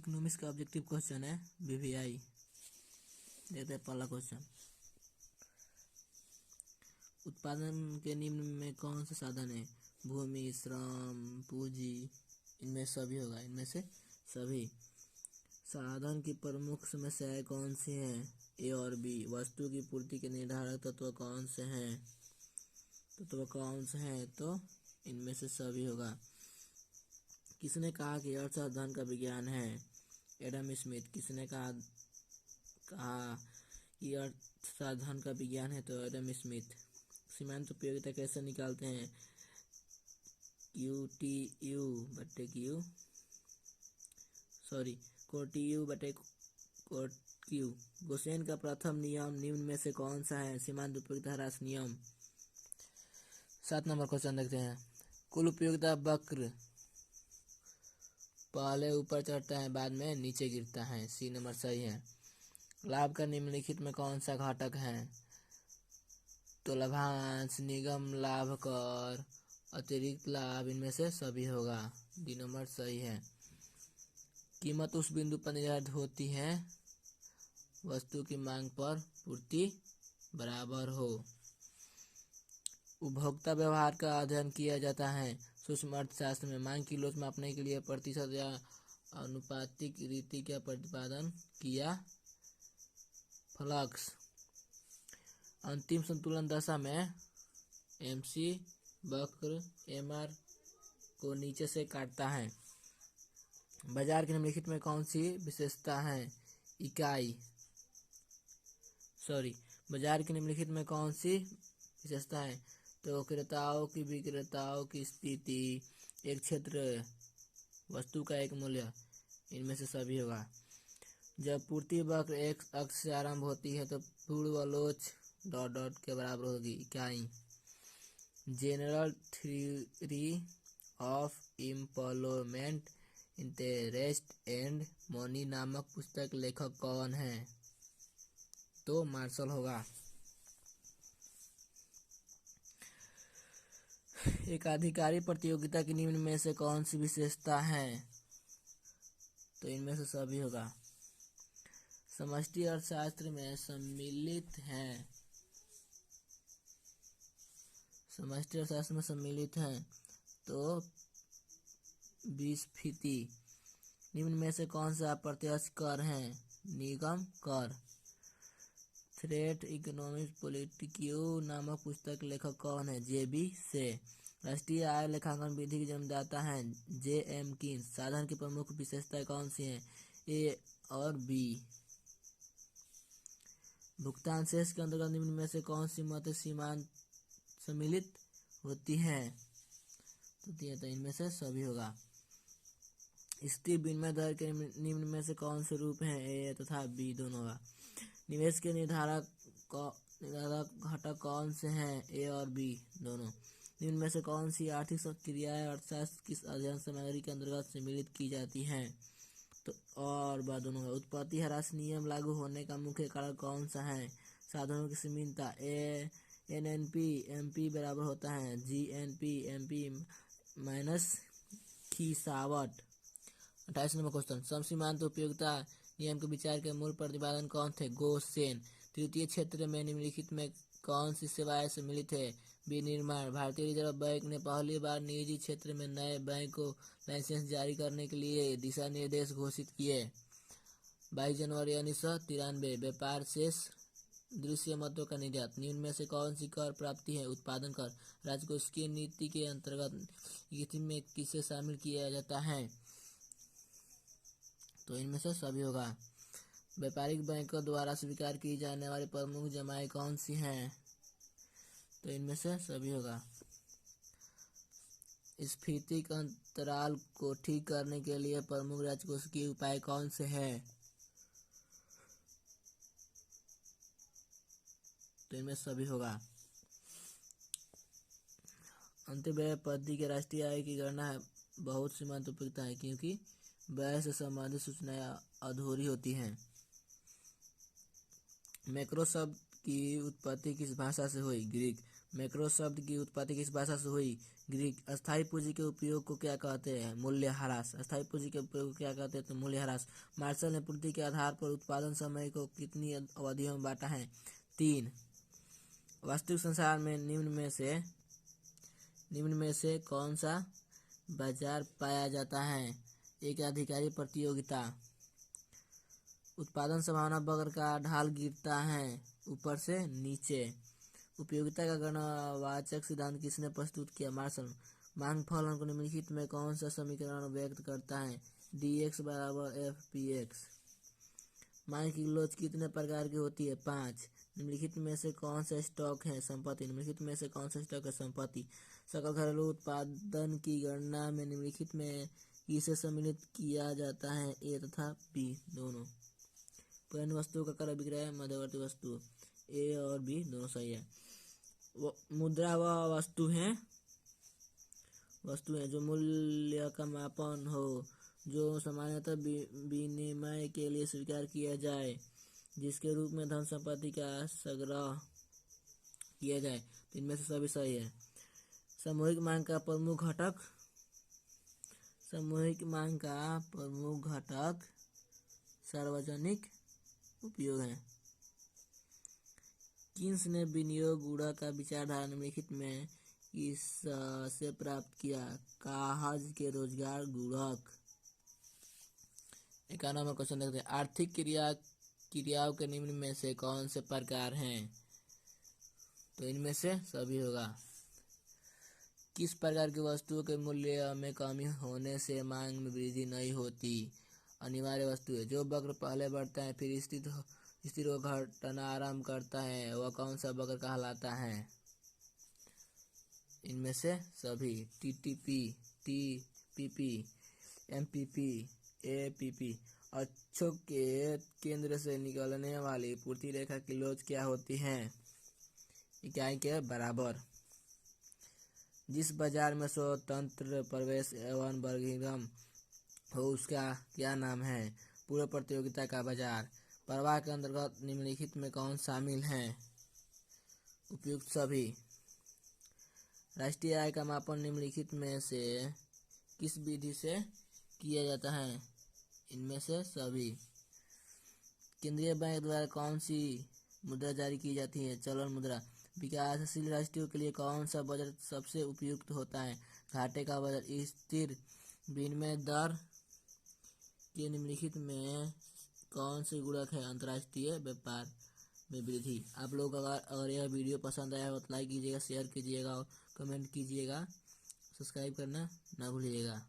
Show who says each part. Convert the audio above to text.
Speaker 1: Economics का objective question है BVI. देखते हैं पहला क्वेश्चन। उत्पादन के निम्न में कौन सा साधन है? भूमि, श्रम, पूंजी, इनमें सभी होगा। इनमें से सभी। साधन की प्रमुख समस्याएं कौन सी हैं? ए और बी। वस्तु की पूर्ति के निर्धारक तत्व कौन से हैं? तो इनमें से सभी होगा। किसने कहा कि अर्थशास्त्र धन का विज्ञान है? Adam Smith. किसने कहा कि अर्थशास्त्र धन का विज्ञान है? तो एडम स्मिथ। सीमांत उपयोगिता कैसे निकालते हैं? कोटीयू बटे कोट क्यू। गोसेन का प्रथम नियम निम्न में से कौन सा है? सीमांत उपयोगिता ह्रास नियम। 7 नंबर क्वेश्चन देखते हैं। कुल उपयोगिता वक्र पहले ऊपर चढ़ता है, बाद में नीचे गिरता है। सी नंबर सही है। लाभ का निम्नलिखित में कौन सा घटक है? तो लाभांश, निगम लाभ कर, अतिरिक्त लाभ, इनमें से सभी होगा। डी नंबर सही है। कीमत उस बिंदु पर निर्धारित होती है वस्तु की मांग पर पूर्ति बराबर हो। उपभोक्ता व्यवहार का अध्ययन किया जाता है सूक्ष्म अर्थशास्त्र में। मांग की लोच मापने के लिए प्रतिशत या अनुपातिक रीति का प्रतिपादन किया। फ्लक्स अंतिम संतुलन दशा में एमसी वक्र एमआर को नीचे से काटता है। बाजार के निम्नलिखित में कौन सी विशेषता है? बाजार के निम्नलिखित में कौन सी विशेषता है? तो क्रेताओं की विक्रेताओं की स्थिति, एक क्षेत्र, वस्तु का एक मूल्य, इनमें से सभी होगा। जब पूर्ति वक्र एक अक्ष से आरंभ होती है तो पूर्व लोच डॉट डॉट के बराबर होगी इकाई। General theory of employment interest and money नामक पुस्तक लेखक कौन है? तो मार्शल होगा। एक आधिकारिक प्रतियोगिता की निम्न में से कौन सी विशेषता है? तो इनमें से सभी होगा। समष्टि अर्थशास्त्र में सम्मिलित हैं। समष्टि अर्थशास्त्र में सम्मिलित हैं तो 20%। निम्न में से कौन सा अप्रत्यक्ष कर है? निगम कर। थ्रेट इकोनॉमिक्स पॉलिटिक्यू नामक पुस्तक लेखक कौन है? जेबी से। राष्ट्रीय आय लेखांकन विधि के जन्मदाता हैं जे.एम. कीन्स। साधन की प्रमुख विशेषताएं कौन सी हैं? ए और बी। भुगतान शेष के अंतर्गत निम्न में से कौन सी मत सीमांत सम्मिलित होती है? तो इनमें से सभी होगा। स्थिर विनिमय दर के निम्न में से कौन से रूप हैं? ए तथा बी दोनों होगा। निवेश के निर्धारक घटक कौन से हैं? ए और बी दोनों। निम्न में से कौन सी आर्थिक क्रियाएं अर्थशास्त्र की अध्ययन सामग्री के अंतर्गत सम्मिलित की जाती हैं? तो और बा दोनों होगा। उत्पत्ति ह्रास नियम लागू होने का मुख्य कारण कौन सा है? साधनों की सीमितता। एनएनपी एमपी बराबर होता है जीएनपी एमपी माइनस खिसावट। 28 नंबर क्वेश्चन। समसीमांत उपयोगिता नियम के विचार के मूल प्रतिपादन कौन थे? गोसेन। तृतीय क्षेत्र में निम्नलिखित में कौन सी सेवाएं सम्मिलित है? विनिर्माण। भारतीय रिजर्व बैंक ने पहली बार निजी क्षेत्र में नए बैंक को लाइसेंस जारी करने के लिए दिशा निर्देश घोषित किए। 22 जनवरी 1993। व्यापार शेष दृश्य मतों का निर्यात। निम्न में से कौन सी कर प्राप्ति है? उत्पादन कर। राजकोषीय नीति के अंतर्गत में किसे शामिल किया जाता है? तो इनमें से सभी होगा। व्यापारिक बैंकों द्वारा स्वीकार की जाने वाली प्रमुख जमाएं कौन सी हैं? तो इनमें से सभी होगा। स्फीतिक अंतराल को ठीक करने के लिए प्रमुख राजकोषीय उपाय कौन से हैं? तो इनमें सभी होगा। अंत्यव्यय पद्धति के राष्ट्रीय आय की गणना बहुत सीमांत उपयोगिता है क्योंकि व्यय से संबंधित सूचनाएं अधूरी होती हैं। मैक्रो शब्द की उत्पत्ति किस भाषा से हुई? ग्रीक। मैक्रो शब्द की उत्पत्ति किस भाषा से हुई? ग्रीक। अस्थायी पूंजी के उपयोग को क्या कहते हैं? मूल्यह्रास। अस्थायी पूंजी के उपयोग को क्या कहते हैं? तो मूल्यह्रास। मार्शल ने पूर्ति के आधार पर उत्पादन समय को कितनी अवधियों में बांटा है? 3। वास्तविक संसार में निम्न में से कौन सा बाजार पाया जाता है? एक आधिकारिक प्रतियोगिता। उत्पादन संभावना वक्र का ढाल गिरता है ऊपर से नीचे। उपयोगिता का गणवाचक सिद्धांत किसने प्रस्तुत किया? मार्शल। मांग फलन को निम्नलिखित में कौन सा समीकरण व्यक्त करता है? dx बराबर fpx। मांग की लोच कितने प्रकार की होती है? 5। निम्नलिखित में से कौन सा स्टॉक है? संपत्ति। निम्नलिखित में से कौन सा स्टॉक है? संपत्ति। सकल घरेलू उत्पादन की गणना में निम्नलिखित में किसे सम्मिलित किया जाता है? ए तथा बी दोनों। पुरानी वस्तुओं का क्रय विक्रय, मध्यवर्ती वस्तु। ए और बी दोनों सही है। मुद्रा वह वस्तु है जो मूल्य का मापन हो, जो सामान्यतः विनिमय के लिए स्वीकार किया जाए, जिसके रूप में धन संपत्ति का संग्रह किया जाए। तो इनमें से सभी सही है। सामूहिक मांग का प्रमुख घटक सार्वजनिक उपयोग है। किन्स ने विनियोग गुणक का विचारधारा निम्नलिखित में किससे प्राप्त किया? काहज के रोजगार गुणक। 91 क्वेश्चन देखते हैं। आर्थिक क्रियाओं के निम्न में से कौन से प्रकार हैं? तो इनमें से सभी होगा। किस प्रकार की वस्तुओं के मूल्य में कमी होने से मांग में वृद्धि नहीं होती? अनिवार्य वस्तु है। जो वक्र पहले बढ़ता है फिर स्थिर व घटना आरंभ करता है, वह कौन सा वक्र कहलाता है? इनमें से सभी। TTP, TPP, MPP, APP. अक्षों के केंद्र से निकलने वाली पूर्ति रेखा की लोच क्या होती है? इकाई के बराबर। जिस बाजार में स्वतंत्र प्रवेश एवं वर्गीकरण हो उसका क्या नाम है? पूर्व प्रतियोगिता का बाजार। प्रवाह के अंतर्गत निम्नलिखित में कौन शामिल है? उपयुक्त सभी। राष्ट्रीय आय का मापन निम्नलिखित में से किस विधि से किया जाता है? इनमें से सभी। केंद्रीय बैंक द्वारा कौन सी मुद्रा जारी की जाती है? चलन मुद्रा। विकासशील राष्ट्रों के लिए कौन सा बजट सबसे उपयुक्त होता है? घाटे का बजट। स्थिर विनिमय दर के निम्नलिखित में कौन से गुणक है? अंतर्राष्ट्रीय व्यापार में वृद्धि। आप लोग अगर यह वीडियो पसंद आया हो तो लाइक कीजिएगा, शेयर कीजिएगा और कमेंट कीजिएगा। सब्सक्राइब करना ना भूलिएगा।